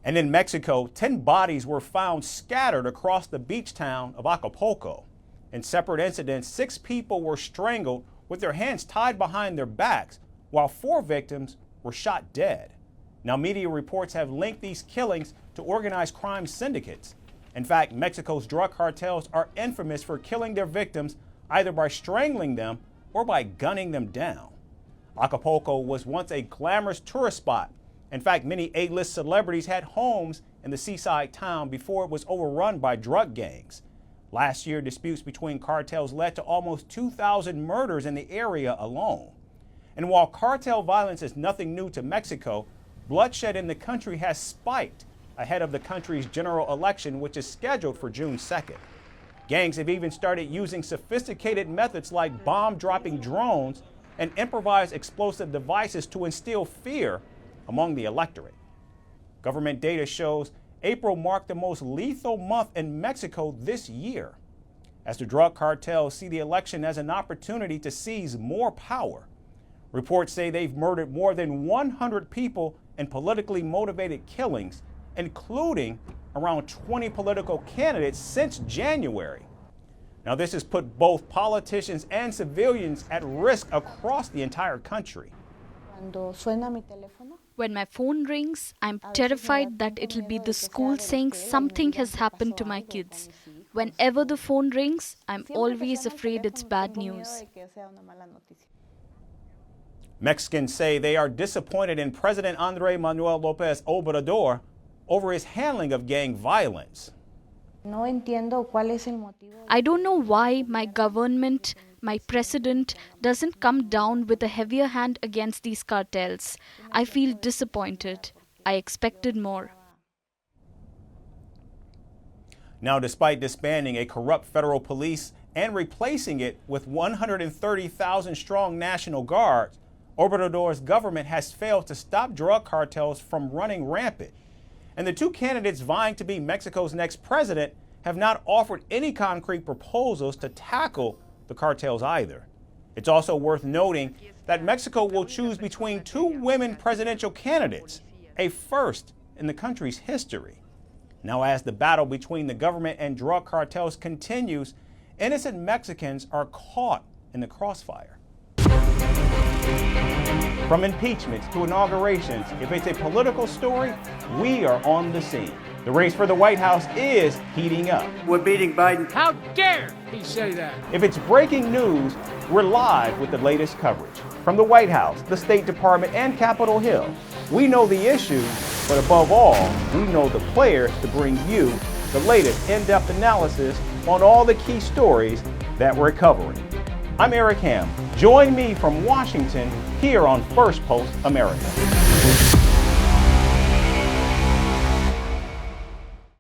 And in Mexico, 10 bodies were found scattered across the beach town of Acapulco. In separate incidents, 6 people were strangled with their hands tied behind their backs, while 4 victims were shot dead. Now, media reports have linked these killings to organized crime syndicates. In fact, Mexico's drug cartels are infamous for killing their victims either by strangling them or by gunning them down. Acapulco was once a glamorous tourist spot. In fact, many A-list celebrities had homes in the seaside town before it was overrun by drug gangs. Last year, disputes between cartels led to almost 2,000 murders in the area alone. And while cartel violence is nothing new to Mexico, bloodshed in the country has spiked ahead of the country's general election, which is scheduled for June 2nd. Gangs have even started using sophisticated methods like bomb-dropping drones and improvised explosive devices to instill fear among the electorate. Government data shows April marked the most lethal month in Mexico this year, as the drug cartels see the election as an opportunity to seize more power. Reports say they've murdered more than 100 people in politically motivated killings, including around 20 political candidates since January. Now, this has put both politicians and civilians at risk across the entire country. When my phone rings, I'm terrified that it'll be the school saying something has happened to my kids. Whenever the phone rings, I'm always afraid it's bad news. Mexicans say they are disappointed in President Manuel López Obrador over his handling of gang violence. I don't know why my government, my president, doesn't come down with a heavier hand against these cartels. I feel disappointed. I expected more. Now, despite disbanding a corrupt federal police and replacing it with 130,000 strong National Guards, Obrador's government has failed to stop drug cartels from running rampant. And the 2 candidates vying to be Mexico's next president have not offered any concrete proposals to tackle the cartels either. It's also worth noting that Mexico will choose between 2 women presidential candidates, a first in the country's history. Now, as the battle between the government and drug cartels continues, innocent Mexicans are caught in the crossfire. From impeachments to inaugurations, if it's a political story, we are on the scene. The race for the White House is heating up. We're beating Biden. How dare he say that? If it's breaking news, we're live with the latest coverage. From the White House, the State Department, and Capitol Hill, we know the issues, but above all, we know the players to bring you the latest in-depth analysis on all the key stories that we're covering. I'm Eric Ham. Join me from Washington here on Firstpost America.